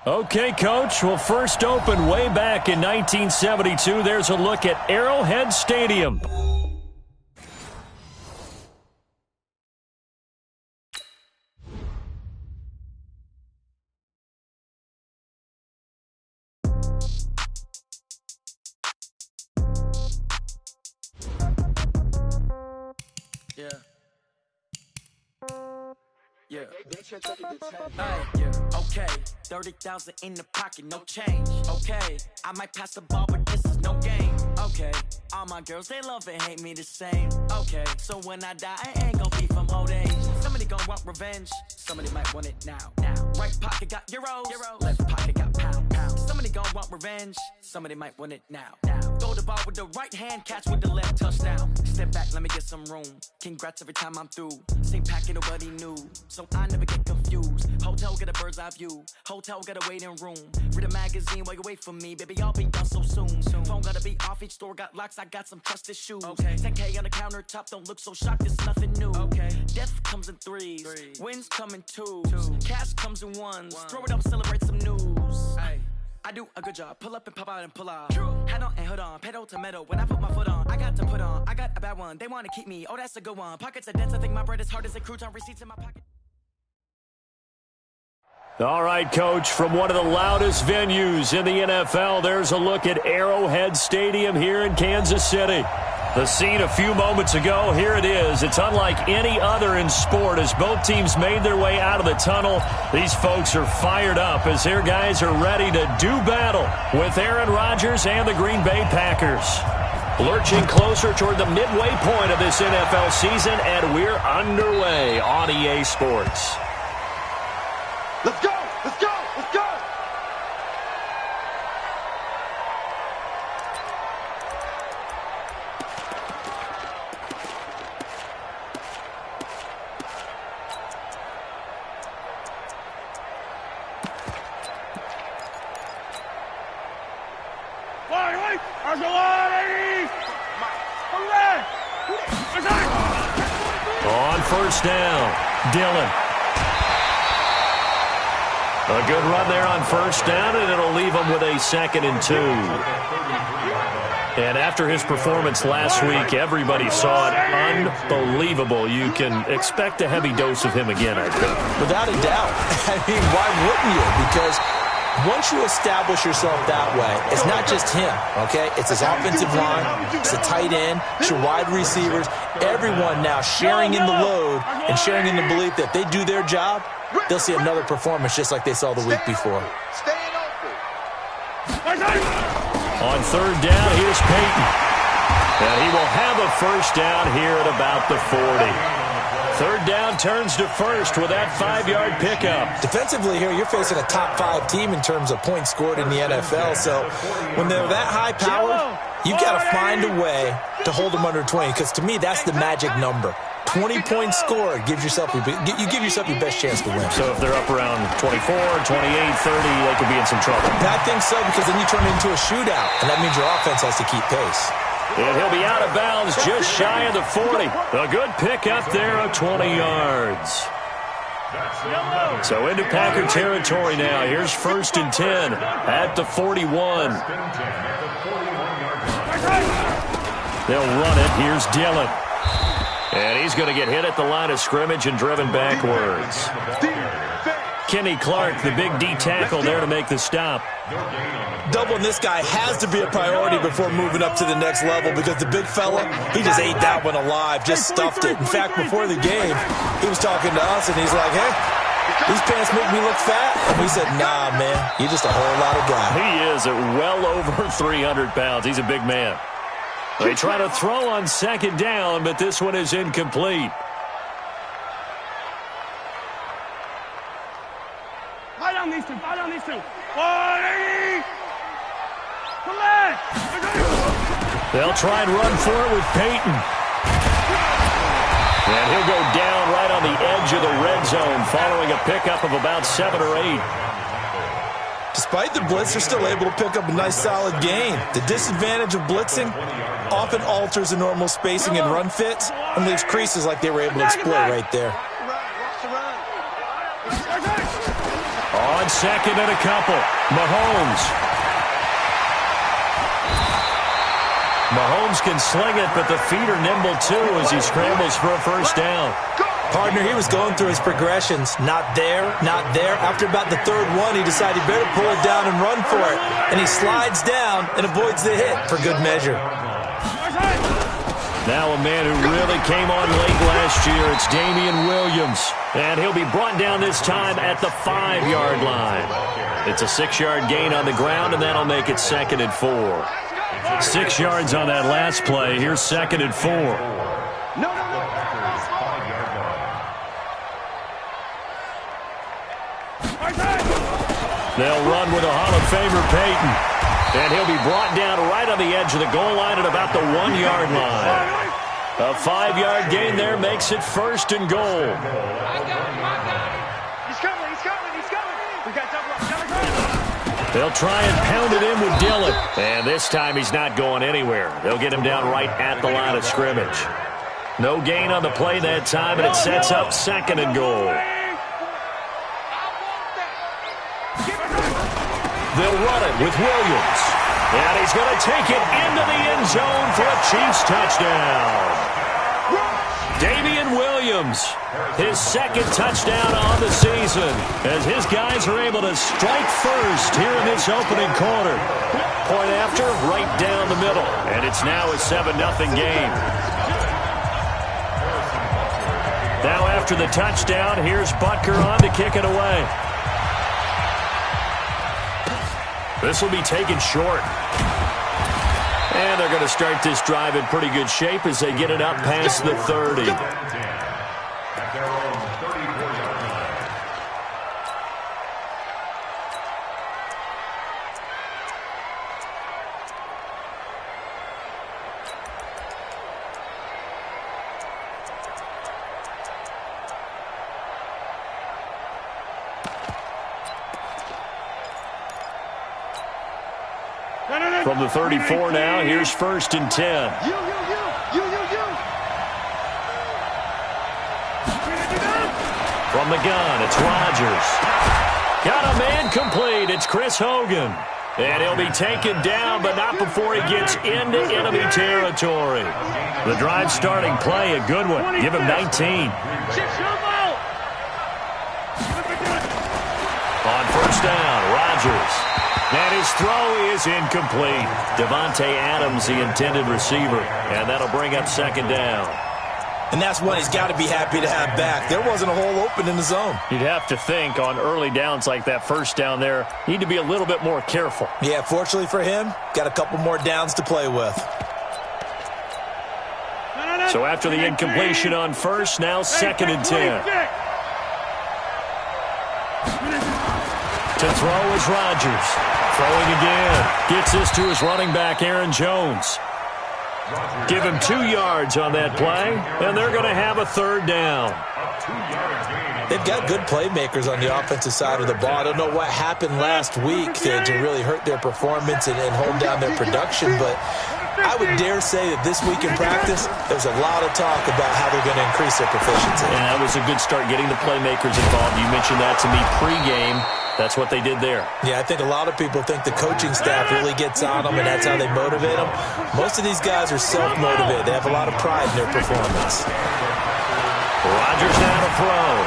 Okay, Coach. Well, first opened way back in 1972. There's a look at Arrowhead Stadium. Yeah. Okay. 30,000 in the pocket, no change. Okay. I might pass the ball, but this is no game. Okay. All my girls, they love and hate me the same. Okay. So when I die, I ain't gonna be from old age. Somebody gonna want revenge. Somebody might want it now. Right pocket got euros. Left pocket got pound. Somebody gonna want revenge. Somebody might want it now. Throw the ball with the right hand, catch with the left, touchdown. Step back, let me get some room. Congrats every time I'm through. Same packet, nobody knew. So I never get confused. Hotel get a bird's eye view. Hotel get a waiting room. Read a magazine while you wait for me. Baby, I'll be done so soon. Phone gotta be off, each store got locks. I got some trusted shoes. Okay. 10K on the countertop, don't look so shocked, it's nothing new. Okay. Death comes in threes. Wins come in twos. Cash comes in ones. Throw it up, celebrate some news. Ay. I do a good job. Pull up and pop out and pull out. Head on and hood on. Pedal to metal. When I put my foot on, I got to put on. I got a bad one. They want to keep me. Oh, that's a good one. Pockets are dense. I think my bread is hard as a crouton. Receipts in my pocket. All right, Coach, from one of the loudest venues in the NFL, there's a look at Arrowhead Stadium here in Kansas City. The scene a few moments ago, here it is. It's unlike any other in sport as both teams made their way out of the tunnel. These folks are fired up as their guys are ready to do battle with Aaron Rodgers and the Green Bay Packers. Lurching closer toward the midway point of this NFL season, and we're underway on EA Sports. Let's go! Let's go! Let's go! On first down, Dillon. A good run there on first down, and it'll leave him with a 2nd and 2. And after his performance last week, everybody saw it unbelievable. You can expect a heavy dose of him again, I think. Without a doubt. I mean, why wouldn't you? Because once you establish yourself that way, it's not just him, okay? It's his offensive line, it's the tight end, it's your wide receivers, everyone now sharing in the load and sharing in the belief that they do their job, they'll see another performance just like they saw the week before. On third down, here's Peyton. And he will have a first down here at about the 40. Third down turns to first with that 5-yard pickup. Defensively here, you're facing a top 5 team in terms of points scored in the NFL. So when they're that high powered, you've got to find a way to hold them under 20. Because to me, that's the magic number. 20 points scored gives yourself you give yourself your best chance to win. So if they're up around 24, 28, 30, they could be in some trouble. I think so, because then you turn it into a shootout, and that means your offense has to keep pace. And he'll be out of bounds just shy of the 40. A good pickup there of 20 yards. So into Packer territory now. Here's 1st and 10 at the 41. They'll run it. Here's Dillon. And he's going to get hit at the line of scrimmage and driven backwards. Kenny Clark, the big D tackle there to make the stop. Doubling this guy has to be a priority before moving up to the next level, because the big fella, he just ate that one alive, just stuffed it. In fact, before the game, he was talking to us, and he's like, hey, these pants make me look fat. And we said, nah, man, you're just a whole lot of guy. He is at well over 300 pounds. He's a big man. They try to throw on 2nd down, but this one is incomplete. Fight on these two. They'll try and run for it with Peyton. And he'll go down right on the edge of the red zone following a pickup of about 7 or 8. Despite the blitz, they're still able to pick up a nice, solid gain. The disadvantage of blitzing often alters the normal spacing and run fits and leaves creases like they were able to exploit right there. On On second and a couple, Mahomes. Mahomes can sling it, but the feet are nimble too as he scrambles for a first down. Partner, he was going through his progressions. Not there, not there. After about the third one, he decided he better pull it down and run for it. And he slides down and avoids the hit for good measure. Now a man who really came on late last year, it's Damian Williams. And he'll be brought down this time at the 5-yard line. It's a 6-yard gain on the ground, and that'll make it 2nd and 4. 6 yards on that last play. Here's 2nd and 4. They'll run with a Hall of Famer, Peyton. And he'll be brought down right on the edge of the goal line at about the 1-yard line. A 5-yard gain there makes it 1st and goal. He's coming. We got double. They'll try and pound it in with Dillon. And this time he's not going anywhere. They'll get him down right at the line of scrimmage. No gain on the play that time, and it sets up 2nd and goal. They'll run it with Williams. And he's going to take it into the end zone for a Chiefs touchdown. Damian Williams, his 2nd touchdown on the season, as his guys are able to strike first here in this opening quarter. Point after, right down the middle. And it's now a 7-0 game. Now after the touchdown, here's Butker on to kick it away. This will be taken short. And they're going to start this drive in pretty good shape as they get it up past the 30. From the 34 now, here's 1st and 10. From the gun, it's Rodgers. Got a man complete. It's Chris Hogan. And he'll be taken down, but not before he gets into enemy territory. The drive starting play, a good one. Give him 19. On 1st down, Rodgers. And his throw is incomplete. Devontae Adams, the intended receiver. And that'll bring up 2nd down. And that's one he's got to be happy to have back. There wasn't a hole open in the zone. You'd have to think on early downs like that 1st down there, need to be a little bit more careful. Yeah, fortunately for him, got a couple more downs to play with. So after the incompletion on 1st, now 2nd and 10. To throw is Rodgers. Throwing again. Gets this to his running back, Aaron Jones. Give him 2 yards on that play, and they're going to have a 3rd down. They've got good playmakers on the offensive side of the ball. I don't know what happened last week to really hurt their performance and hold down their production, but I would dare say that this week in practice, there's a lot of talk about how they're going to increase their proficiency. And that was a good start, getting the playmakers involved. You mentioned that to me pregame. That's what they did there. Yeah, I think a lot of people think the coaching staff really gets on them, and that's how they motivate them. Most of these guys are self-motivated. They have a lot of pride in their performance. Rodgers now to throw.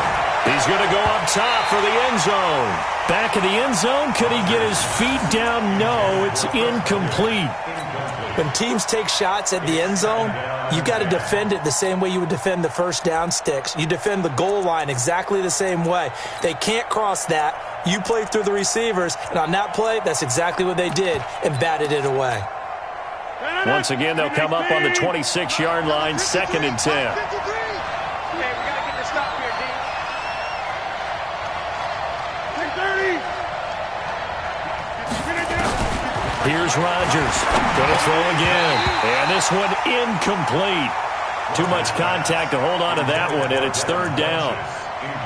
He's going to go up top for the end zone. Back in the end zone. Could he get his feet down? No, it's incomplete. When teams take shots at the end zone, you've got to defend it the same way you would defend the 1st down sticks. You defend the goal line exactly the same way. They can't cross that. You play through the receivers, and on that play, that's exactly what they did and batted it away. Once again, they'll come up on the 26-yard line, 2nd and 10. Here's Rodgers. Going to throw again. And this one incomplete. Too much contact to hold on to that one, and it's 3rd down.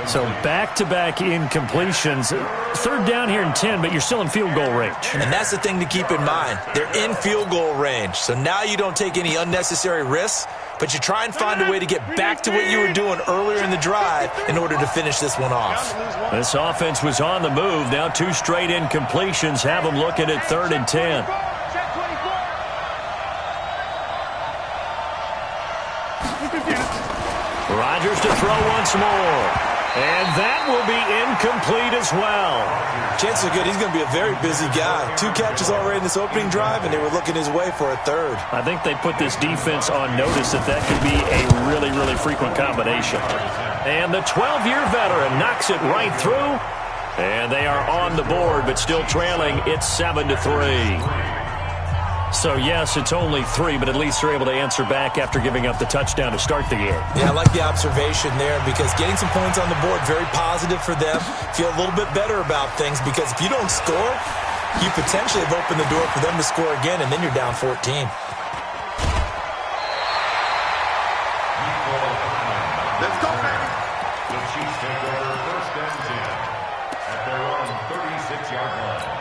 So back-to-back incompletions. Third down here and 10, but you're still in field goal range. And that's the thing to keep in mind. They're in field goal range. So now you don't take any unnecessary risks, but you try and find a way to get back to what you were doing earlier in the drive in order to finish this one off. This offense was on the move. Now 2 straight incompletions have them looking at 3rd and 10. Rodgers to throw once more. And that will be incomplete as well. Chances are good he's going to be a very busy guy. 2 catches already in this opening drive, and they were looking his way for a 3rd. I think they put this defense on notice that could be a really, really frequent combination. And the 12-year veteran knocks it right through. And they are on the board, but still trailing. It's 7-3. So, yes, it's only 3, but at least they're able to answer back after giving up the touchdown to start the game. Yeah, I like the observation there because getting some points on the board, very positive for them. Feel a little bit better about things because if you don't score, you potentially have opened the door for them to score again, and then you're down 14. Let's go, baby. The Chiefs take over 1st and 10 at their own 36-yard line.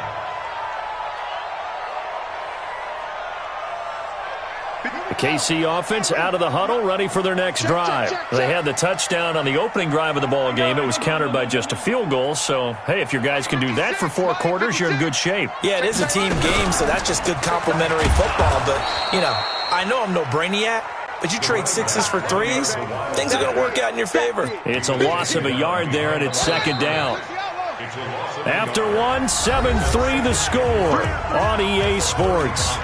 The KC offense out of the huddle, ready for their next drive. They had the touchdown on the opening drive of the ball game. It was countered by just a field goal. So, hey, if your guys can do that for 4 quarters, you're in good shape. Yeah, it is a team game, so that's just good complimentary football. But, you know, I know I'm no brainiac, but you trade 6s for 3s, things are going to work out in your favor. It's a loss of a yard there, and it's 2nd down. After 1, 7-3 the score on EA Sports.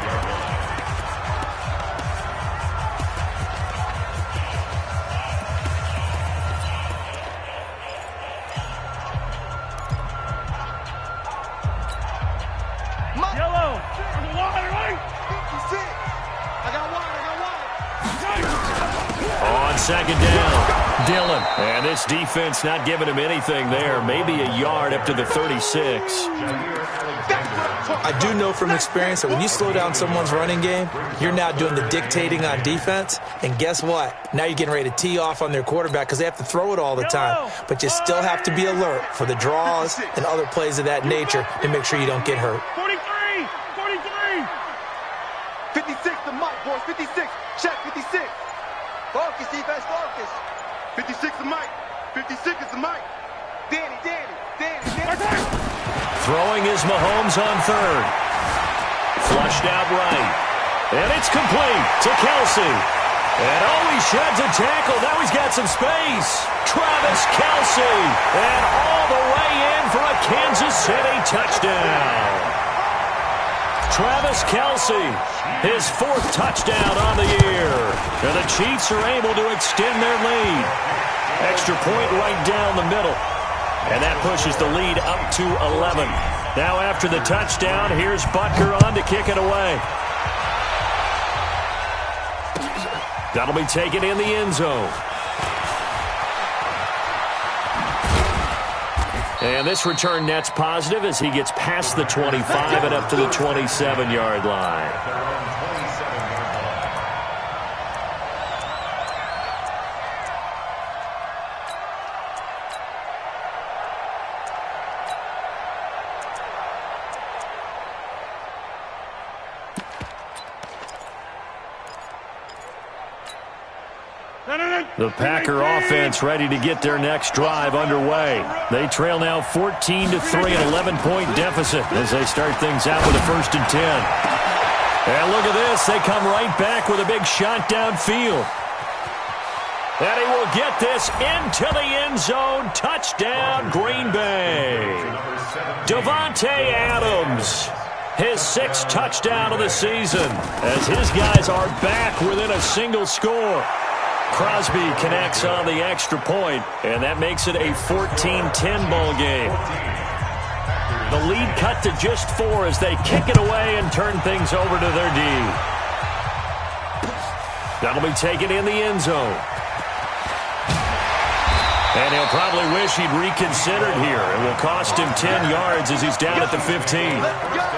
Second down, Dillon. And this defense not giving him anything there. Maybe a yard up to the 36. I do know from experience that when you slow down someone's running game, you're now doing the dictating on defense. And guess what? Now you're getting ready to tee off on their quarterback because they have to throw it all the time. But you still have to be alert for the draws and other plays of that nature to make sure you don't get hurt. 43! 56, the mic, boys. 56. Check 56. Focus, defense, focus. 56 the mic. 56 is the mic. Danny. Throwing is Mahomes on 3rd. Flushed out right. And it's complete to Kelsey. And he shreds a tackle. Now he's got some space. Travis Kelsey. And all the way in for a Kansas City touchdown. Travis Kelsey, his 4th touchdown on the year. And the Chiefs are able to extend their lead. Extra point right down the middle. And that pushes the lead up to 11. Now after the touchdown, here's Butker on to kick it away. That'll be taken in the end zone. And this return net's positive as he gets past the 25 and up to the 27-yard line. The Packer offense ready to get their next drive underway. They trail now 14-3, an 11-point deficit as they start things out with a 1st and 10. And look at this. They come right back with a big shot downfield. And he will get this into the end zone. Touchdown, Green Bay. Davante Adams, his 6th touchdown of the season as his guys are back within a single score. Crosby connects on the extra point, and that makes it a 14-10 ball game. The lead cut to just 4 as they kick it away and turn things over to their D. That'll be taken in the end zone. And he'll probably wish he'd reconsidered here. It will cost him 10 yards as he's down at the 15.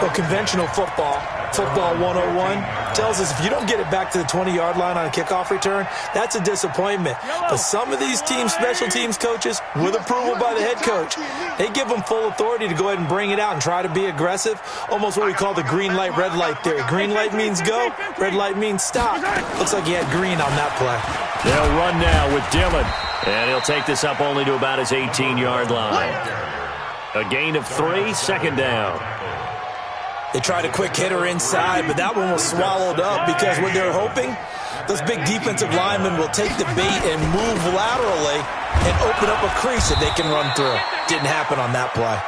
Well, conventional football 101, tells us if you don't get it back to the 20-yard line on a kickoff return, that's a disappointment. But some of these special teams coaches, with approval by the head coach, they give them full authority to go ahead and bring it out and try to be aggressive, almost what we call the green light, red light theory. Green light means go, red light means stop. Looks like he had green on that play. They'll run now with Dillon, and he'll take this up only to about his 18-yard line. A gain of 3, second down. They tried a quick hitter inside, but that one was swallowed up because what they're hoping, those big defensive linemen will take the bait and move laterally and open up a crease that they can run through. Didn't happen on that play.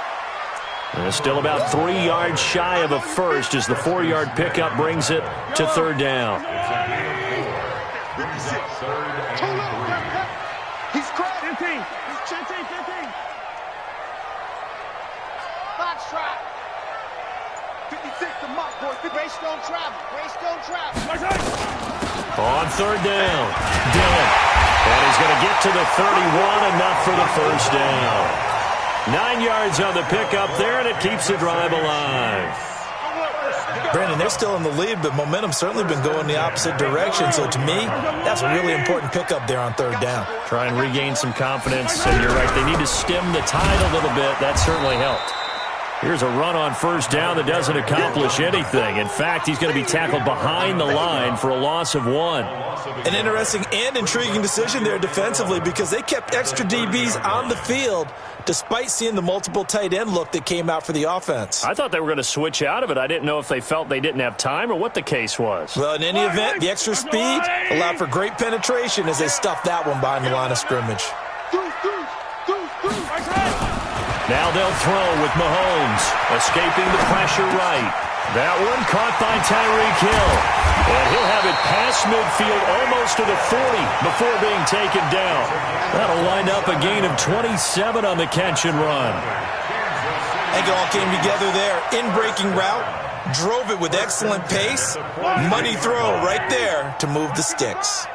And still about 3 yards shy of a first as the 4-yard pickup brings it to third down. He's cracked. 15. 15. Box trap. 56 to Mike, boys. Race don't travel. On third down, Dillon. And he's going to get to the 31, enough for the first down. 9 yards on the pickup there, and it keeps the drive alive. Brandon, they're still in the lead, but momentum's certainly been going the opposite direction. So to me, that's a really important pickup there on third down. Try and regain some confidence, and you're right, they need to stem the tide a little bit. That certainly helped. Here's a run on first down that doesn't accomplish anything. In fact, he's going to be tackled behind the line for a loss of 1. An interesting and intriguing decision there defensively because they kept extra DBs on the field despite seeing the multiple tight end look that came out for the offense. I thought they were going to switch out of it. I didn't know if they felt they didn't have time or what the case was. Well, in any event, the extra speed allowed for great penetration as they stuffed that one behind the line of scrimmage. Now they'll throw with Mahomes, escaping the pressure right. That one caught by Tyreek Hill. And he'll have it past midfield almost to the 40 before being taken down. That'll wind up a gain of 27 on the catch and run. I think it all came together there. In-breaking route, drove it with excellent pace. Money throw right there to move the sticks.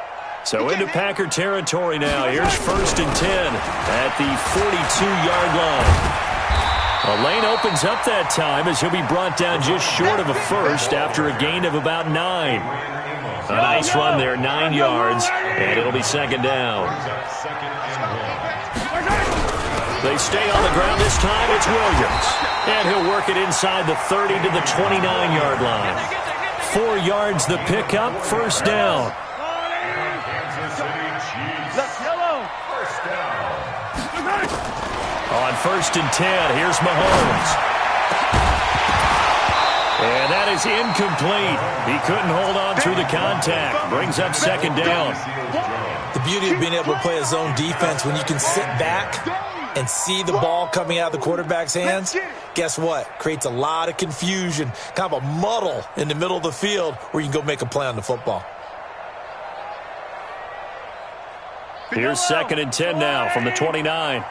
So into Packer territory now. Here's first and 10 at the 42-yard line. A lane opens up that time as he'll be brought down just short of a first after a gain of about 9. A nice run there, 9 yards, and it'll be second down. They stay on the ground this time. It's Williams. And he'll work it inside the 30 to the 29-yard line. 4 yards the pickup, first down. On first and 10, here's Mahomes. And that is incomplete. He couldn't hold on through the contact. Brings up second down. The beauty of being able to play a zone defense when you can sit back and see the ball coming out of the quarterback's hands, guess what? Creates a lot of confusion, kind of a muddle in the middle of the field where you can go make a play on the football. Here's second and 10 now from the 29.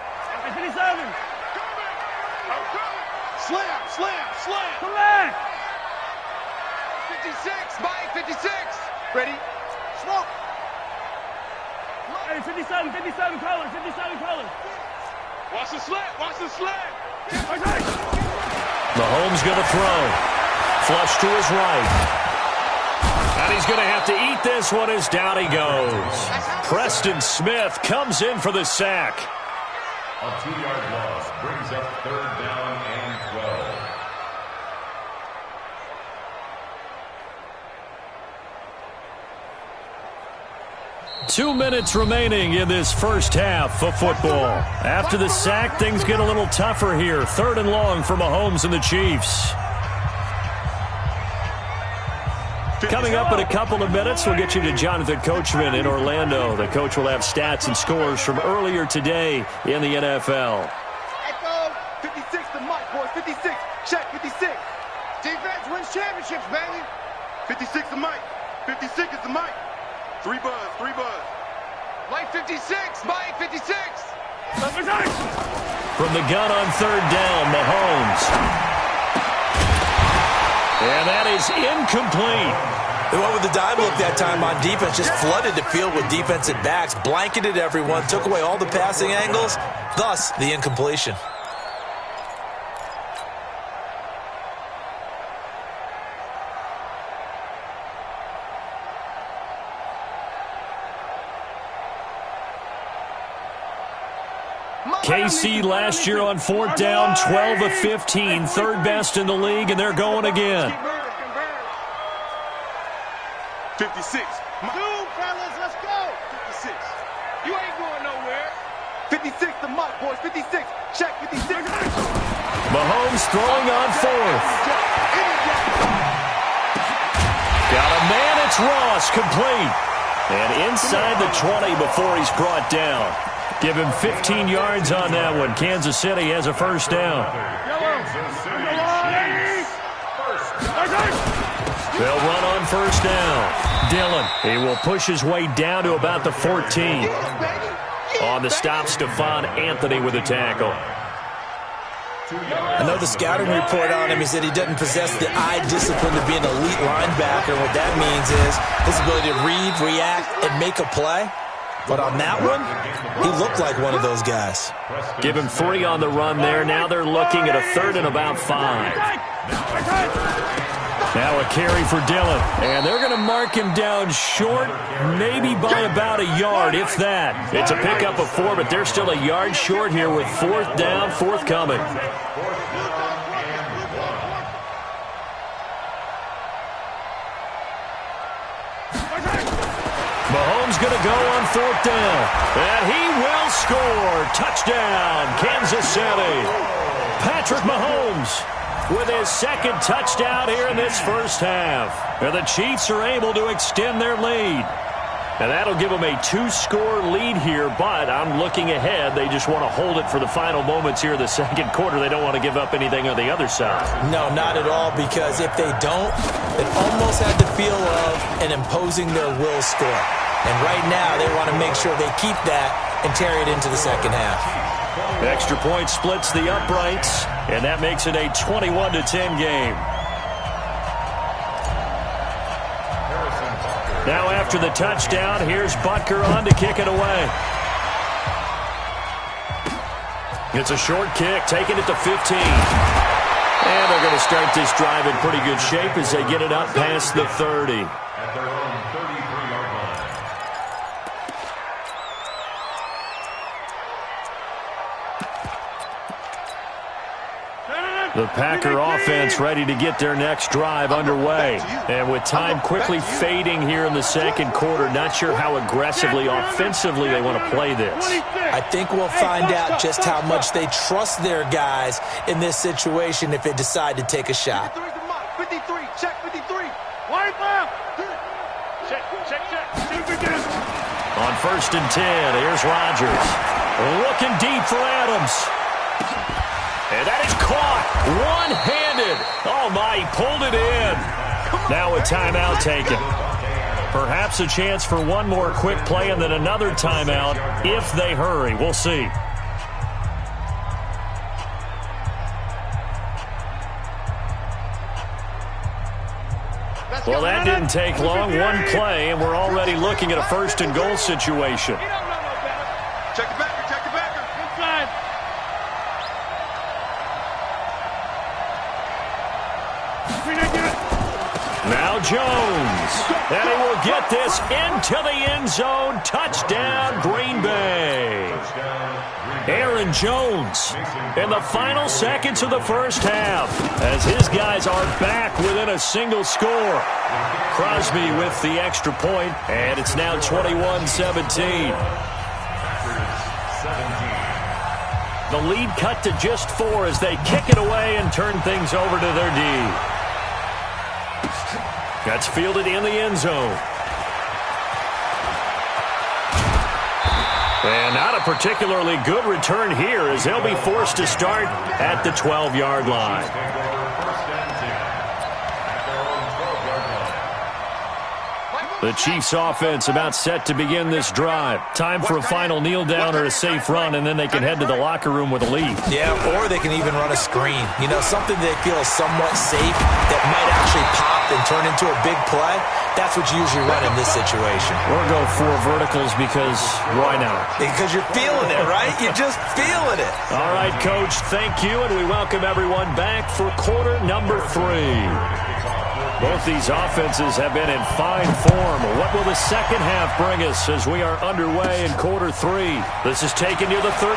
Slam. Come back. 56, Mike, 56. Ready? Smoke. Hey, 57 colors. Watch the slant. Mahomes going to throw. Flush to his right. And he's going to have to eat this one as down he goes. Preston Smith comes in for the sack. A 2-yard loss brings up third down and 12. 2 minutes remaining in this first half of football. After the sack, things get a little tougher here. Third and long for Mahomes and the Chiefs. Coming up in a couple of minutes, we'll get you to Jonathan Coachman in Orlando. The coach will have stats and scores from earlier today in the NFL. Echo, 56 to Mike, boys. 56. Check, 56. Defense wins championships, baby. 56 to Mike. 56 is to Mike. 3 buzz. Mike 56, Mike 56. From the gun on third down, Mahomes. And that is incomplete. They went with the dime look that time on defense, just flooded the field with defensive backs, blanketed everyone, took away all the passing angles, thus the incompletion. KC last year on fourth down, 12 of 15, third best in the league, and they're going again. 56. Two, fellas, let's go. 56. You ain't going nowhere. 56 to Mike, boys. 56. Check 56. Mahomes throwing on fourth. Got a man, it's Ross, complete. And inside the 20 before he's brought down. Give him 15 yards on that one. Kansas City has a first down. They'll run on first down. Dillon, he will push his way down to about the 14. On the stop, Stephon Anthony with a tackle. I know the scouting report on him is that he doesn't possess the eye discipline to be an elite linebacker. What that means is his ability to read, react, and make a play. But on that one, he looked like one of those guys. Give him 3 on the run there. Now they're looking at a third and about 5. Now a carry for Dillon. And they're going to mark him down short, maybe by about a yard, if that. It's a pickup of 4, but they're still a yard short here with fourth down, forthcoming. Mahomes going to go on fourth down. And he will score. Touchdown, Kansas City. Patrick Mahomes with his second touchdown here in this first half. And the Chiefs are able to extend their lead. And that'll give them a 2-score lead here, but I'm looking ahead. They just want to hold it for the final moments here in the second quarter. They don't want to give up anything on the other side. No, not at all, because if they don't, it almost had the feel of an imposing their will score. And right now, they want to make sure they keep that and carry it into the second half. Extra point splits the uprights, and that makes it a 21-10 game. Now after the touchdown, here's Butker on to kick it away. It's a short kick, taking it to 15. And they're going to start this drive in pretty good shape as they get it up past the 30. At their own 33-yard line. The Packer offense ready to get their next drive underway. And with time quickly fading here in the second quarter, not sure how aggressively, offensively they want to play this. I think we'll find out just how much they trust their guys in this situation if they decide to take a shot. 53, check 53. Wide left. Check. On first and 10, here's Rodgers. Looking deep for Adams. And that is caught one-handed. Oh, my, he pulled it in. Now a timeout taken. Perhaps a chance for one more quick play and then another timeout if they hurry. We'll see. Well, that didn't take long. One play, and we're already looking at a first and goal situation. Check the backer, check the backer. Inside. Now Jones. And he will get this into the end zone. Touchdown, Green Bay. Aaron Jones in the final seconds of the first half as his guys are back within a single score. Crosby with the extra point, and it's now 21-17. The lead cut to just 4 as they kick it away and turn things over to their D. That's fielded in the end zone. And not a particularly good return here as they'll be forced to start at the 12-yard line. The Chiefs offense about set to begin this drive. Time for a final kneel down or a safe run, and then they can head to the locker room with a lead. Yeah, or they can even run a screen. You know, something they feel is somewhat safe that might actually pop and turn into a big play. That's what you usually run in this situation. Or go 4 verticals because why not? Because you're feeling it, right? You're just feeling it. All right, Coach, thank you, and we welcome everyone back for quarter number 3. Both these offenses have been in fine form. What will the second half bring us as we are underway in quarter 3? This is taken near the 13.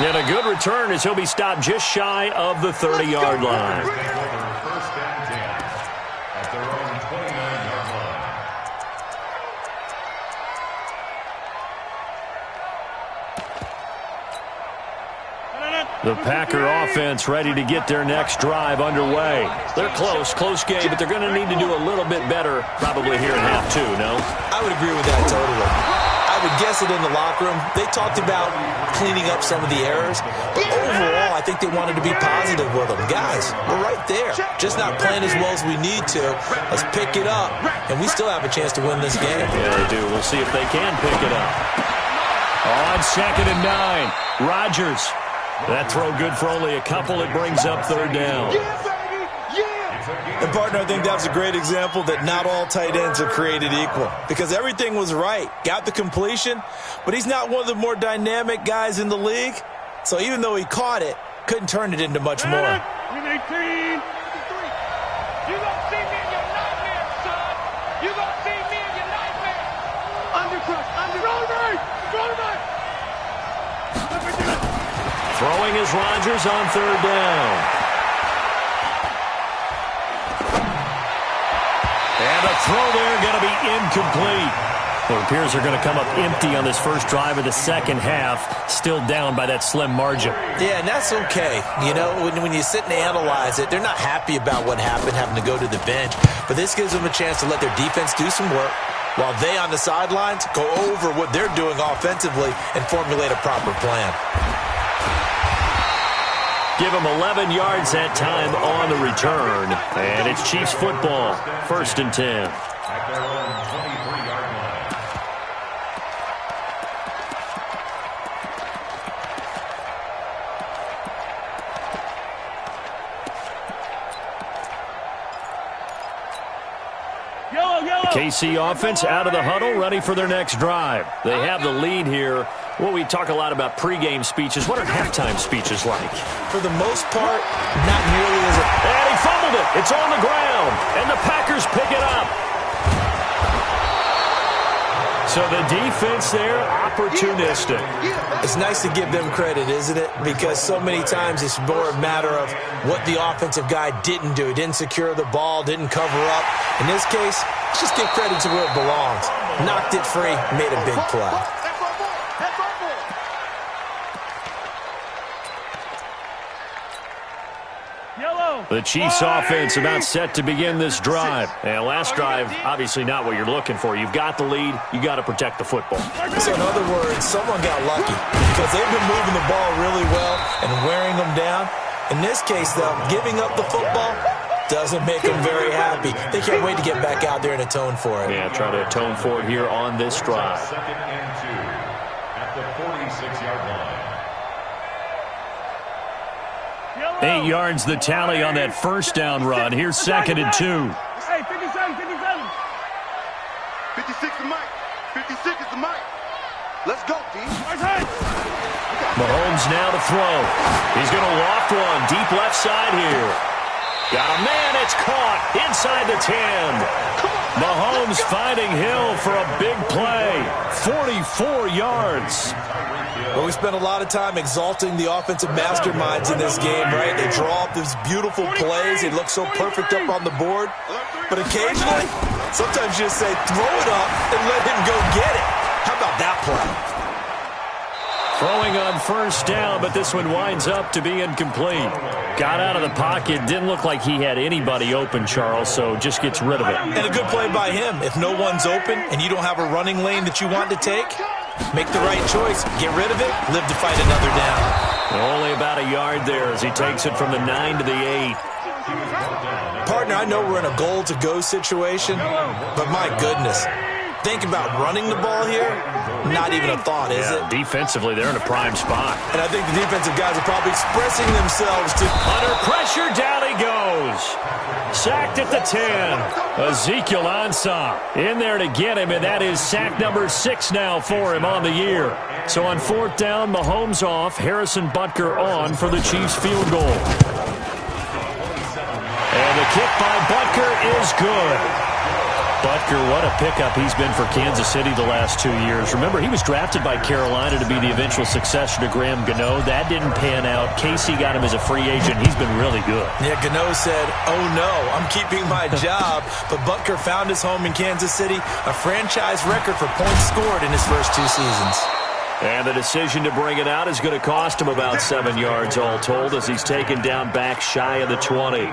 And a good return as he'll be stopped just shy of the 30-yard line. First and 10 at their own 29-yard line. The Packer offense ready to get their next drive underway. They're close game, but they're going to need to do a little bit better probably here in half two, no? I would agree with that totally. I would guess it in the locker room. They talked about cleaning up some of the errors, but overall, I think they wanted to be positive with them. Guys, we're right there. Just not playing as well as we need to. Let's pick it up, and we still have a chance to win this game. Yeah, they do. We'll see if they can pick it up. On 2nd and 9, Rodgers. That throw good for only a couple. It brings up 3rd down. And, partner, I think that's a great example that not all tight ends are created equal because everything was right. Got the completion, but he's not one of the more dynamic guys in the league. So even though he caught it, couldn't turn it into much more. 18. You gonna see me in your nightmare, son. You gonna see me in your nightmare. Undercrush, Throwing is Rodgers on 3rd down. And a throw there going to be incomplete. Well, it appears they're going to come up empty on this first drive of the second half, still down by that slim margin. Yeah, and that's okay. You know, when you sit and analyze it, they're not happy about what happened, having to go to the bench. But this gives them a chance to let their defense do some work while they on the sidelines go over what they're doing offensively and formulate a proper plan. Give them 11 yards that time on the return. And it's Chiefs football, 1st and 10. At their own 23-yard line. KC offense out of the huddle, ready for their next drive. They have the lead here. Well, we talk a lot about pregame speeches. What are halftime speeches like? For the most part, not nearly as a... And he fumbled it. It's on the ground. And the Packers pick it up. So the defense there, opportunistic. It's nice to give them credit, isn't it? Because so many times it's more a matter of what the offensive guy didn't do. He didn't secure the ball, didn't cover up. In this case, let's just give credit to where it belongs. Knocked it free, made a big play. The Chiefs offense about set to begin this drive. And last drive, obviously not what you're looking for. You've got the lead. You got to protect the football. So in other words, someone got lucky because they've been moving the ball really well and wearing them down. In this case, though, giving up the football doesn't make them very happy. They can't wait to get back out there and atone for it. Yeah, try to atone for it here on this drive. 2nd and 2 at the 46-yard line. 8 yards the tally on that first down run. Here's 2nd and 2. Hey, 57. 56 to Mike. 56 is the Mike. Let's go, D. Mahomes now to throw. He's going to loft one deep left side here. Got a man. It's caught inside the 10. Mahomes finding Hill for a big play. 44 yards. Well, we spent a lot of time exalting the offensive masterminds in this game, right? They draw up these beautiful plays. They look so perfect up on the board. But occasionally, sometimes you just say, throw it up and let him go get it. How about that play? Throwing on first down, but this one winds up to be incomplete. Got out of the pocket. Didn't look like he had anybody open, Charles, so just gets rid of it. And a good play by him. If no one's open and you don't have a running lane that you want to take, make the right choice. Get rid of it. Live to fight another down. Only about a yard there as he takes it from the 9 to the 8. Partner, I know we're in a goal-to-go situation, but my goodness. Think about running the ball here, not even a thought, is it? Defensively, they're in a prime spot. And I think the defensive guys are probably expressing themselves to... Under pressure, down he goes. Sacked at the 10. Ezekiel Ansah in there to get him, and that is sack number 6 now for him on the year. So on 4th down, Mahomes off, Harrison Butker on for the Chiefs field goal. And the kick by Butker is good. Butker, what a pickup he's been for Kansas City the last 2 years. Remember, he was drafted by Carolina to be the eventual successor to Graham Gano. That didn't pan out. Casey got him as a free agent. He's been really good. Yeah, Gano said, oh no, I'm keeping my job. But Butker found his home in Kansas City, a franchise record for points scored in his first 2 seasons. And the decision to bring it out is going to cost him about 7 yards all told as he's taken down back shy of the 20.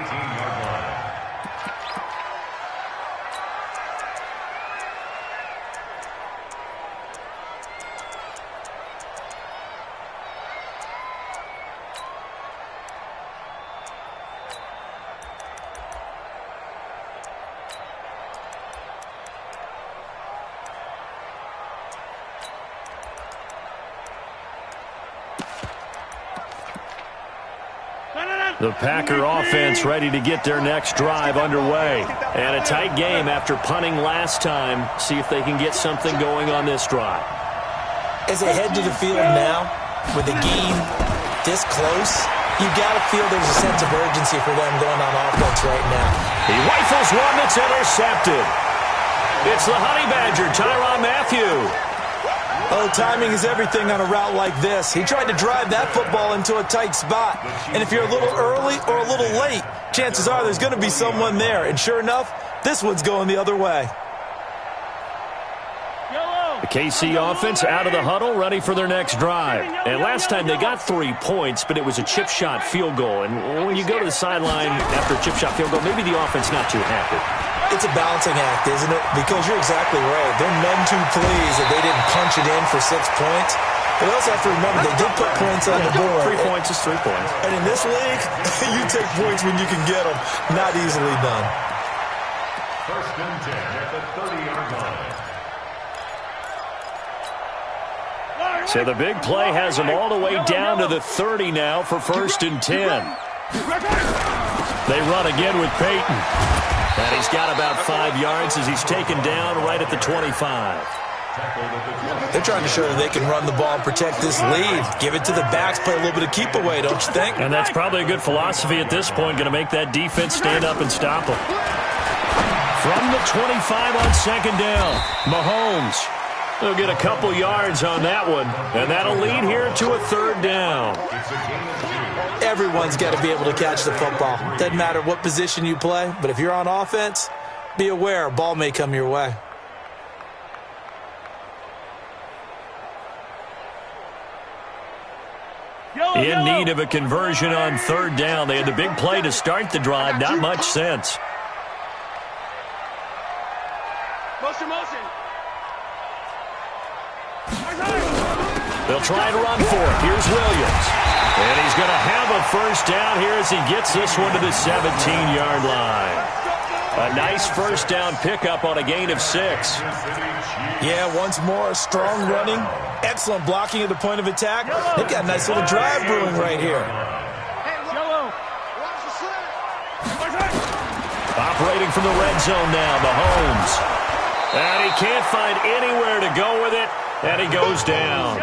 The Packer offense ready to get their next drive underway. And a tight game after punting last time. See if they can get something going on this drive. As they head to the field now, with the game this close, you got to feel there's a sense of urgency for them going on offense right now. He rifles one that's intercepted. It's the Honey Badger, Tyrann Mathieu. Oh, timing is everything on a route like this. He tried to drive that football into a tight spot. And if you're a little early or a little late, chances are there's going to be someone there. And sure enough, this one's going the other way. The KC offense out of the huddle, ready for their next drive. And last time they got 3 points, but it was a chip shot field goal. And when you go to the sideline after a chip shot field goal, maybe the offense not too happy. It's a balancing act, isn't it? Because you're exactly right. They're none too pleased that they didn't punch it in for 6 points. But also have to remember, they did put points on the board. 3 points is 3 points. And in this league, you take points when you can get them. Not easily done. First and 10 at the 30-yard line. So the big play has them all the way down to the 30 now for first and 10. They run again with Peyton. And he's got about 5 yards as he's taken down right at the 25. They're trying to show that they can run the ball and protect this lead. Give it to the backs, play a little bit of keep away, don't you think? And that's probably a good philosophy at this point, going to make that defense stand up and stop them. From the 25 on second down, Mahomes. They'll get a couple yards on that one, and that'll lead here to a third down. Everyone's got to be able to catch the football. Doesn't matter what position you play, but if you're on offense, be aware a ball may come your way. In need of a conversion on third down. They had the big play to start the drive. Not much sense. Motion. They'll try to run for it. Here's Williams. And he's going to have a first down here as he gets this one to the 17-yard line. A nice first down pickup on a gain of 6. Yeah, once more, strong running, excellent blocking at the point of attack. They've got a nice little drive brewing right here. Operating from the red zone now, Mahomes. And he can't find anywhere to go with it, and he goes down.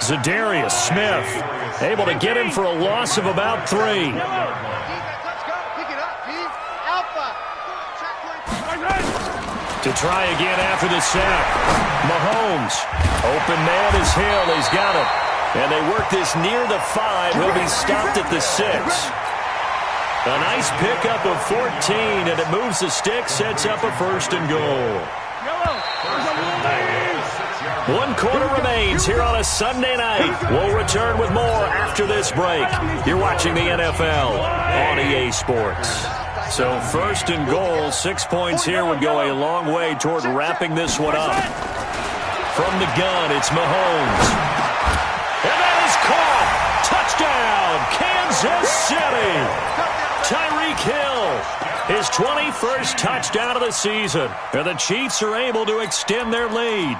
Zadarius Smith able to get him for a loss of about 3. To try again after the sack. Mahomes. Open man is Hill. He's got it. And they work this near the 5. He'll be stopped at the 6. A nice pickup of 14, and it moves the stick, sets up a first and goal. 1 quarter remains here on a Sunday night. We'll return with more after this break. You're watching the NFL on EA Sports. So first and goal, 6 points here would go a long way toward wrapping this one up. From the gun, it's Mahomes. And that is caught. Touchdown, Kansas City. Tyreek Hill, his 21st touchdown of the season. And the Chiefs are able to extend their lead.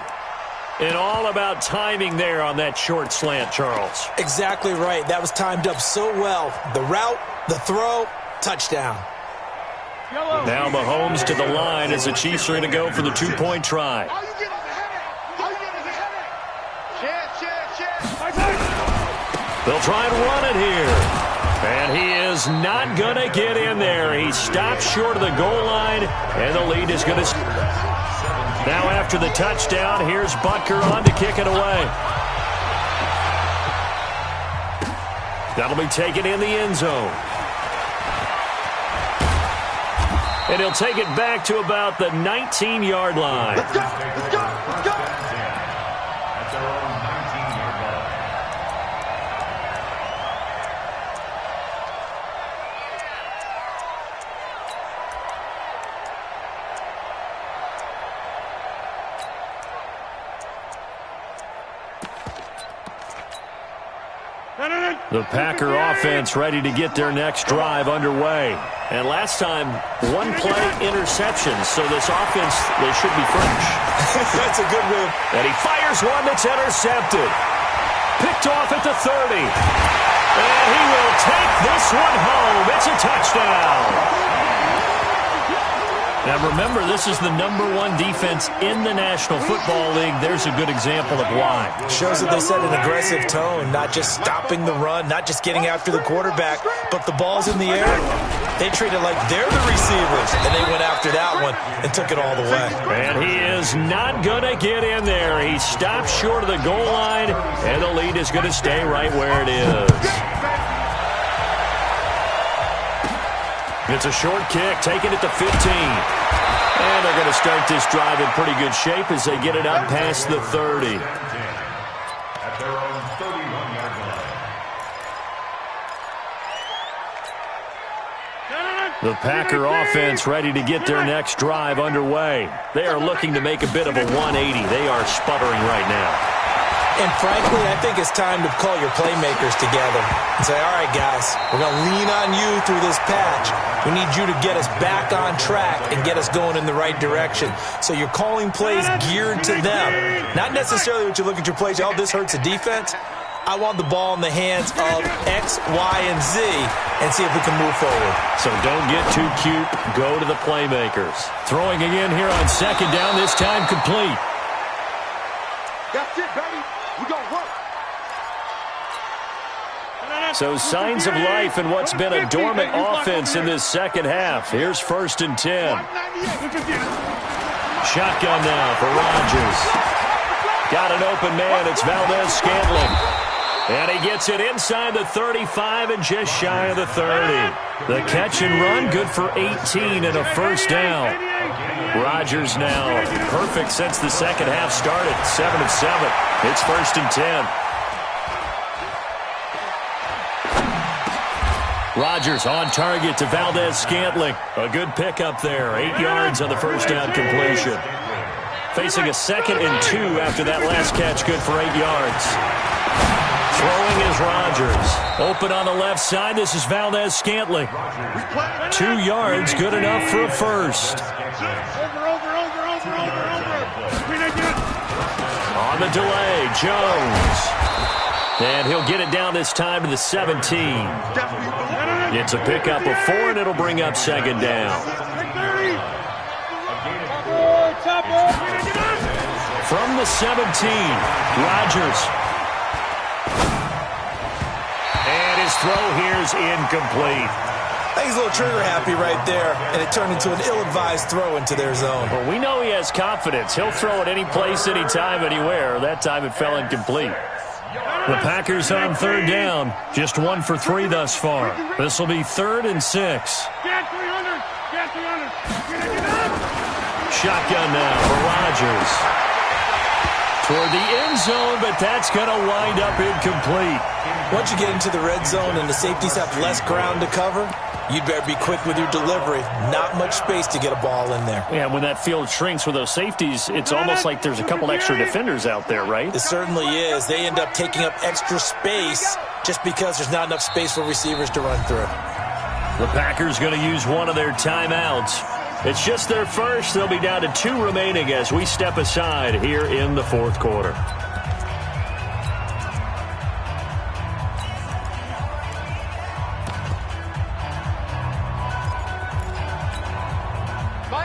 And all about timing there on that short slant, Charles. Exactly right. That was timed up so well. The route, the throw, touchdown. Now Mahomes to the line as the Chiefs are going to go for the 2-point try. They'll try and run it here. And he is not going to get in there. He stops short of the goal line, and the lead is going to... Now after the touchdown, here's Butker on to kick it away. That'll be taken in the end zone. And he'll take it back to about the 19-yard line. Let's go! Let's go! Let's go! That's our own 19-yard line. The Packer offense ready to get their next drive underway. And last time, one play interception, so this offense, they should be fresh. That's a good move. And he fires one that's intercepted. Picked off at the 30. And he will take this one home. It's a touchdown. Now remember, this is the #1 defense in the National Football League. There's a good example of why. Shows that they set an aggressive tone, not just stopping the run, not just getting after the quarterback, but the ball's in the air. They treat it like they're the receivers, and they went after that one and took it all the way. And he is not going to get in there. He stopped short of the goal line, and the lead is going to stay right where it is. It's a short kick, taken at the 15. And they're going to start this drive in pretty good shape as they get it up past the 30. At their own 31-yard line. The Packer offense ready to get their next drive underway. They are looking to make a bit of a 180. They are sputtering right now. And frankly, I think it's time to call your playmakers together and say, all right, guys, we're going to lean on you through this patch. We need you to get us back on track and get us going in the right direction. So you're calling plays geared to them. Not necessarily what you look at your plays, oh, this hurts the defense. I want the ball in the hands of X, Y, and Z and see if we can move forward. So don't get too cute. Go to the playmakers. Throwing again here on second down, this time complete. That's it, baby. We gonna work. So signs of life in what's been a dormant offense in this second half. Here's 1st and 10. Shotgun now for Rodgers. Got an open man. It's Valdez-Scantling. And he gets it inside the 35 and just shy of the 30. The catch and run, good for 18 and a first down. Rodgers now perfect since the second half started. 7 of 7. It's 1st and 10. Rodgers on target to Valdez-Scantling. A good pickup there. 8 yards on the first down completion. Facing a 2nd and 2 after that last catch. Good for 8 yards. Throwing is Rodgers. Open on the left side. This is Valdez-Scantling. 2 yards, good enough for a first. On the delay, Jones. And he'll get it down this time to the 17. It's a pickup of 4, and it'll bring up 2nd down. From the 17, Rodgers. And his throw here is incomplete. I think he's a little trigger happy right there, and it turned into an ill-advised throw into their zone. Well, we know he has confidence. He'll throw it any place, anytime, anywhere. That time it fell incomplete. The Packers on 3rd down. Just 1 for 3 thus far. This will be 3rd and 6. Shotgun now for Rodgers. Toward the end zone, but that's going to wind up incomplete. Once you get into the red zone and the safeties have less ground to cover, you'd better be quick with your delivery. Not much space to get a ball in there. Yeah, when that field shrinks with those safeties, it's almost like there's a couple extra defenders out there, right? It certainly is. They end up taking up extra space just because there's not enough space for receivers to run through. The Packers going to use one of their timeouts. It's just their first. They'll be down to 2 remaining as we step aside here in the 4th quarter.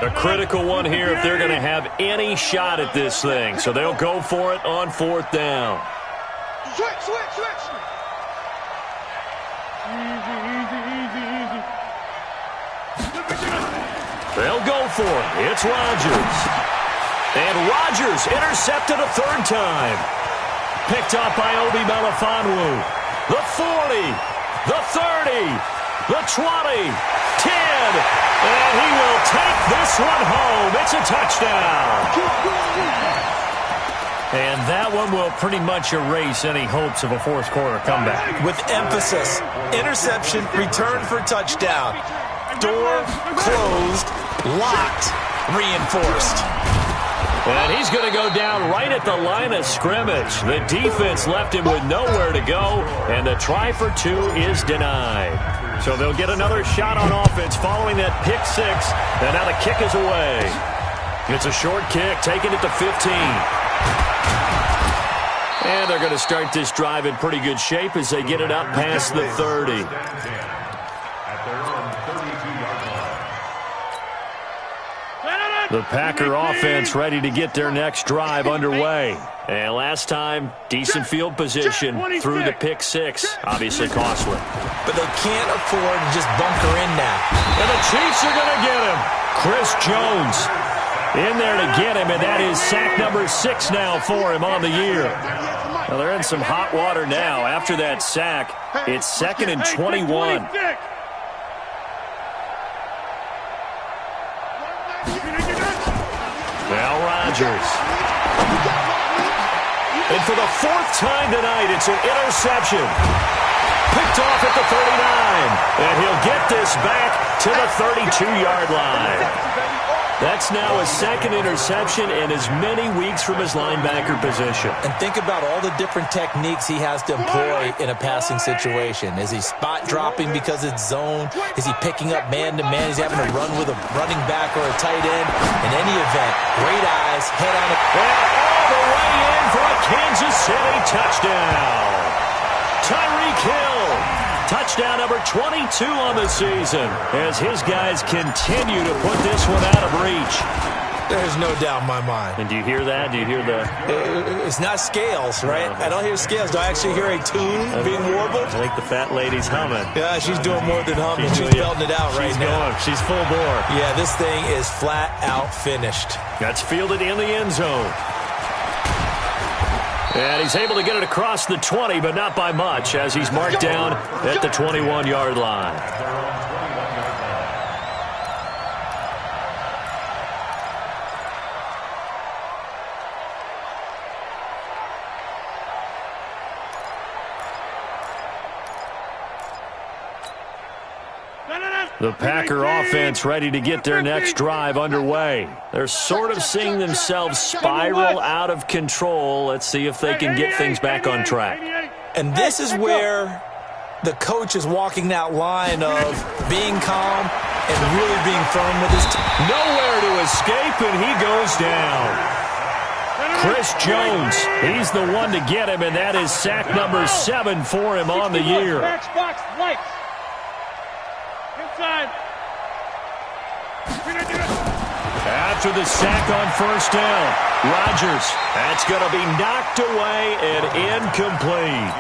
A critical one here if they're going to have any shot at this thing. So they'll go for it on 4th down. Switch. They'll go for it. It's Rodgers. And Rodgers intercepted a third time. Picked up by Obi Melifonwu. The 40, the 30, the 20, 10. And he will take this one home. It's a touchdown. And that one will pretty much erase any hopes of a fourth quarter comeback. With emphasis, interception, return for touchdown. Door closed, locked, reinforced. And he's going to go down right at the line of scrimmage. The defense left him with nowhere to go, and the try for two is denied. So they'll get another shot on offense following that pick six, and now the kick is away. It's a short kick, taking it to 15. And they're going to start this drive in pretty good shape as they get it up past the 30. The Packer offense ready to get their next drive underway. And last time, decent field position through the pick six. Obviously costly. But they can't afford to just bunker in now. And the Chiefs are going to get him. Chris Jones in there to get him, and that is sack number 6 now for him on the year. Well, they're in some hot water now. After that sack, it's 2nd and 21. Now Rodgers. And for the 4th time tonight, it's an interception. Picked off at the 39. And he'll get this back to the 32-yard line. That's now his 2nd interception in as many weeks from his linebacker position. And think about all the different techniques he has to employ in a passing situation. Is he spot dropping because it's zone? Is he picking up man-to-man? He's having to run with a running back or a tight end. In any event, great eyes, head on it. All the way in for a Kansas City touchdown. Tyreek Hill. Touchdown number 22 on the season as his guys continue to put this one out of reach. There's no doubt in my mind. And do you hear that? Do you hear the... It's not scales, right? I don't hear scales. Do I actually hear a tune being warbled? I think the fat lady's humming. Yeah, she's doing more than humming. She's belting it out right now. She's full bore. Yeah, this thing is flat out finished. That's fielded in the end zone. And he's able to get it across the 20, but not by much, as he's marked down at the 21-yard line. The Packer offense ready to get their next drive underway. They're sort of seeing themselves spiral out of control. Let's see if they can get things back on track. And this is where the coach is walking that line of being calm and really being firm with his team. Nowhere to escape, and he goes down. Chris Jones, he's the one to get him, and that is sack number 7 for him on the year. After the sack on first down, Rodgers, that's going to be knocked away and incomplete.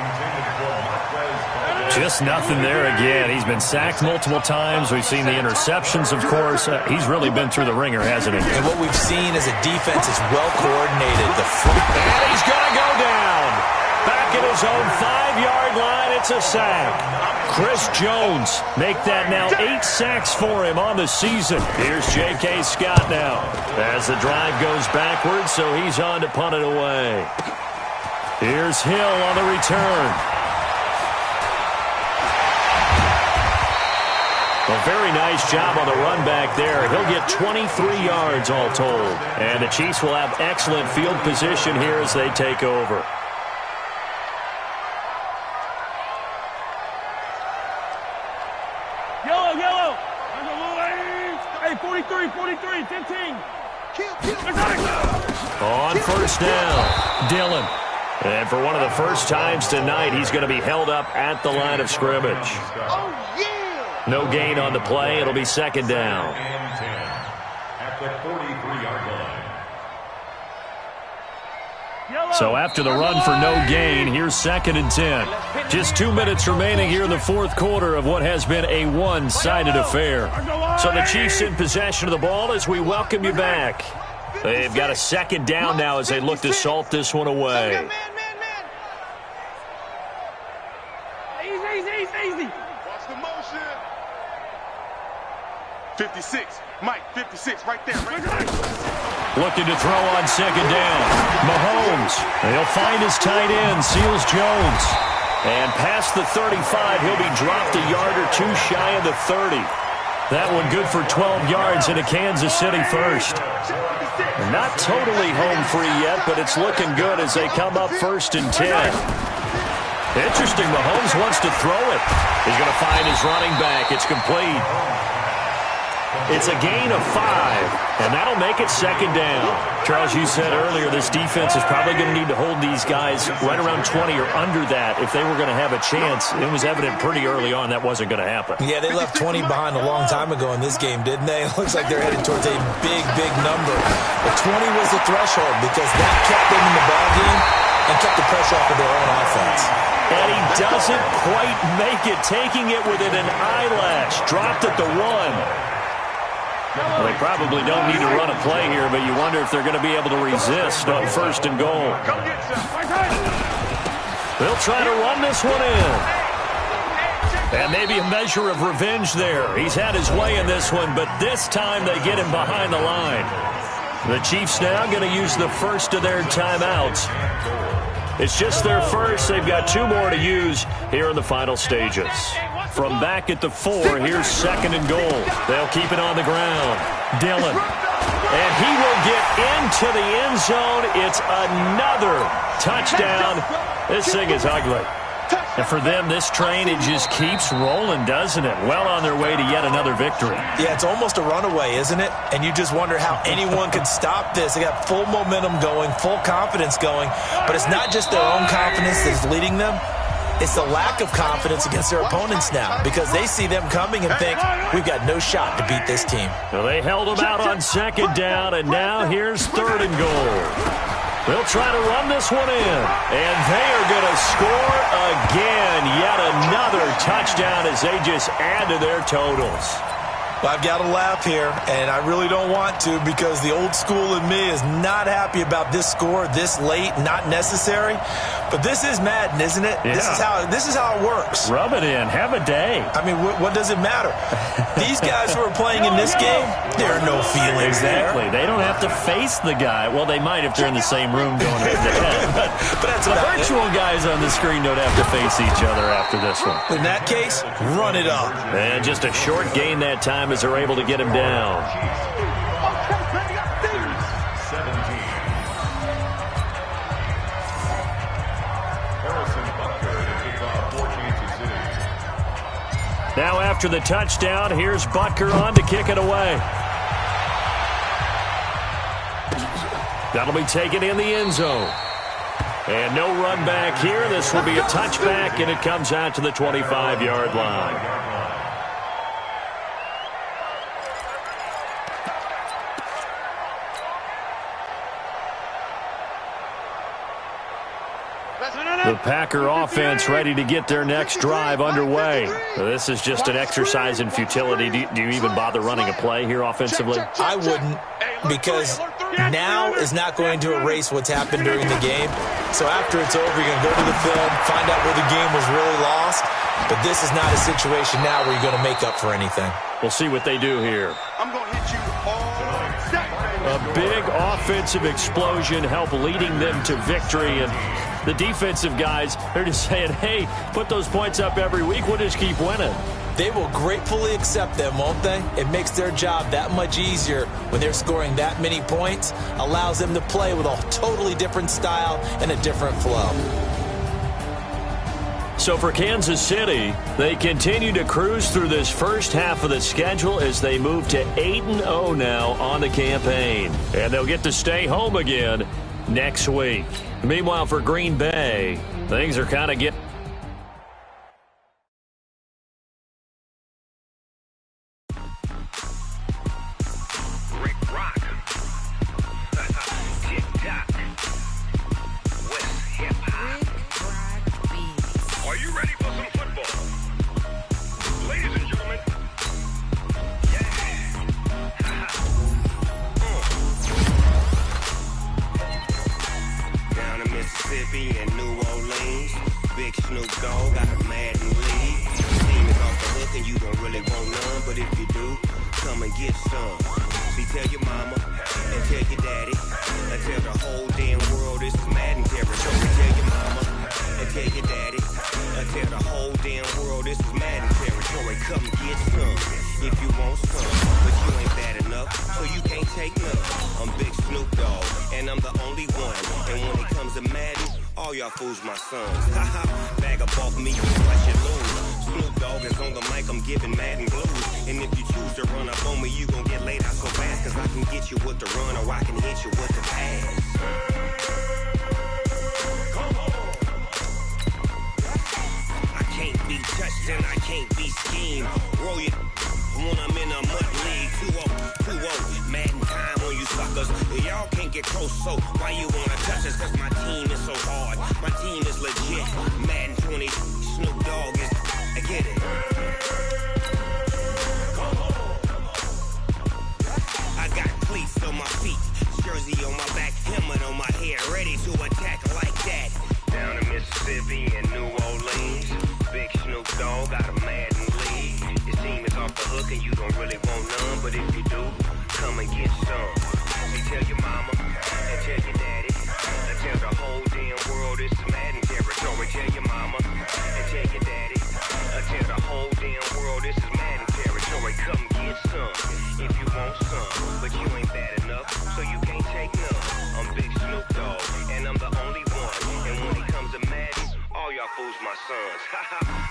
Just nothing there again. He's been sacked multiple times. We've seen the interceptions, of course. He's really been through the ringer, hasn't he? And what we've seen is a defense is well coordinated. And he's going to go down. Back at his own 5-yard line, it's a sack. Chris Jones make that now 8 sacks for him on the season. Here's J.K. Scott now as the drive goes backwards, so he's on to punt it away. Here's Hill on the return. A very nice job on the run back there. He'll get 23 yards all told. And the Chiefs will have excellent field position here as they take over. Yellow. Hey, 43, 15. On first down, Dillon. And for one of the first times tonight, he's going to be held up at the line of scrimmage. No gain on the play. It'll be second down. At the 43-yard line. So after the run for no gain, here's 2nd and 10. Just 2 minutes remaining here in the fourth quarter of what has been a one-sided affair. So the Chiefs in possession of the ball as we welcome you back. They've got a second down now as they look to salt this one away. Easy. Watch the motion. 56. Mike, 56, right there. Looking to throw on second down. Mahomes. He'll find his tight end, Seals Jones. And past the 35, he'll be dropped a yard or two shy of the 30. That one good for 12 yards into Kansas City first. Not totally home free yet, but it's looking good as they come up 1st and 10. Interesting, Mahomes wants to throw it. He's going to find his running back. It's complete. It's a gain of 5, and that'll make it second down. Charles, you said earlier this defense is probably going to need to hold these guys right around 20 or under that if they were going to have a chance. It was evident pretty early on that wasn't going to happen. Yeah, they left 20 behind a long time ago in this game, didn't they? It looks like they're headed towards a big number. But 20 was the threshold because that kept them in the ballgame and kept the pressure off of their own offense. And he doesn't quite make it, taking it within an eyelash. Dropped at the 1. Well, they probably don't need to run a play here, but you wonder if they're going to be able to resist on 1st and goal. They'll try to run this one in. And maybe a measure of revenge there. He's had his way in this one, but this time they get him behind the line. The Chiefs now going to use the first of their timeouts. It's just their first. They've got 2 more to use here in the final stages. From back at the 4, here's 2nd and goal. They'll keep it on the ground. Dillon. And he will get into the end zone. It's another touchdown. This thing is ugly. And for them, this train, it just keeps rolling, doesn't it? Well on their way to yet another victory. Yeah, it's almost a runaway, isn't it? And you just wonder how anyone could stop this. They got full momentum going, full confidence going. But it's not just their own confidence that's leading them. It's the lack of confidence against their opponents now because they see them coming and think, we've got no shot to beat this team. Well, they held them out on 2nd down, and now here's 3rd and goal. They'll try to run this one in, and they are going to score again. Yet another touchdown as they just add to their totals. Well, I've got to laugh here, and I really don't want to because the old school in me is not happy about this score this late, not necessary. But this is Madden, isn't it? Yeah. This is how it works. Rub it in. Have a day. I mean, what does it matter? These guys who are playing in this game, there are no feelings exactly. there. They don't have to face the guy. Well, they might if they're in the same room going head-to-head. But that's the about virtual guys on the screen don't have to face each other after this one. In that case, run it up. And just a short gain that time as they're able to get him down. Now after the touchdown, here's Butker on to kick it away. That'll be taken in the end zone. And no run back here. This will be a touchback, and it comes out to the 25-yard line. The Packer offense ready to get their next drive underway. This is just an exercise in futility. Do you even bother running a play here offensively? I wouldn't, because now is not going to erase what's happened during the game. So after it's over, you're going to go to the film, find out where the game was really lost. But this is not a situation now where you're going to make up for anything. We'll see what they do here. I'm going to hit you all set. A big offensive explosion help leading them to victory. And the defensive guys, they're just saying, hey, put those points up every week. We'll just keep winning. They will gratefully accept them, won't they? It makes their job that much easier when they're scoring that many points. Allows them to play with a totally different style and a different flow. So for Kansas City, they continue to cruise through this first half of the schedule as they move to 8-0 now on the campaign. And they'll get to stay home again next week. Meanwhile, for Green Bay, things are kind of getting... got a Madden league. Your team is off the hook and you don't really want none, but if you do, come and get some. See, tell your mama and tell your daddy and tell the whole damn world this is Madden territory. Tell your mama and tell your daddy and tell the whole damn world this is Madden territory. Come get some if you want some, but you ain't bad enough, so you can't take none. I'm Big Snoop Dogg, and I'm the only one. And when it comes to Madden, all y'all fools my sons. Haha, bag up off me, watch you lose. Snoop Dogg is on the mic, I'm giving Madden blues. And if you choose to run up on me, you gon' get laid out so fast, cause I can get you with the run or I can hit you with the pass. I can't be touched and I can't be schemed. Roll you when I'm in a mud league. 2-0, Madden time on you suckers. Y'all can't get close, so why you wanna touch us? Cause my team is so hard, my team is legit. Madden 20, Snoop Dogg is, I get it. I got cleats on my feet, jersey on my back, helmet on my head, ready to attack like that. Down in Mississippi and New Orleans, Big Snoop Dogg got a Madden league. His team is off the hook and you don't really want none, but if you do, come and get some. Hey, tell your mama and tell your daddy and tell the whole damn world this is Madden territory. Tell your mama and tell your daddy and tell the whole damn world this is Madden territory. Come get some if you want some, but you ain't bad enough, so you can't take none. I'm Big Snoop Dogg, and I'm the only one. And when it comes to Madden, all y'all fools my sons.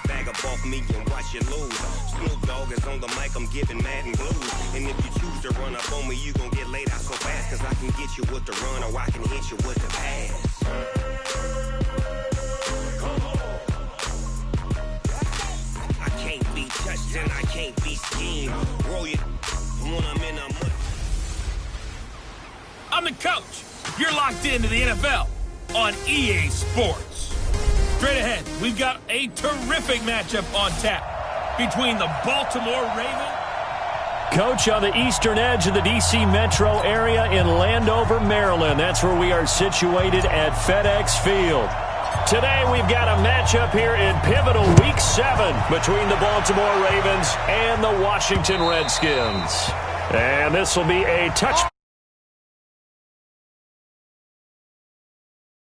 Bag up off me and watch you lose. Snoop Dogg is on the mic, I'm giving Madden blues. And if you choose to run up on me, you gon' get laid out so fast, cause I can get you with the run or I can hit you with the pass. I can't be touched and I can't be schemed. Roll you when I'm in a mud. I'm the coach. You're locked into the NFL on EA Sports. Straight ahead, we've got a terrific matchup on tap between the Baltimore Ravens. Coach, on the eastern edge of the D.C. metro area in Landover, Maryland. That's where we are situated at FedEx Field. Today, we've got a matchup here in pivotal Week 7 between the Baltimore Ravens and the Washington Redskins. And this will be a touch.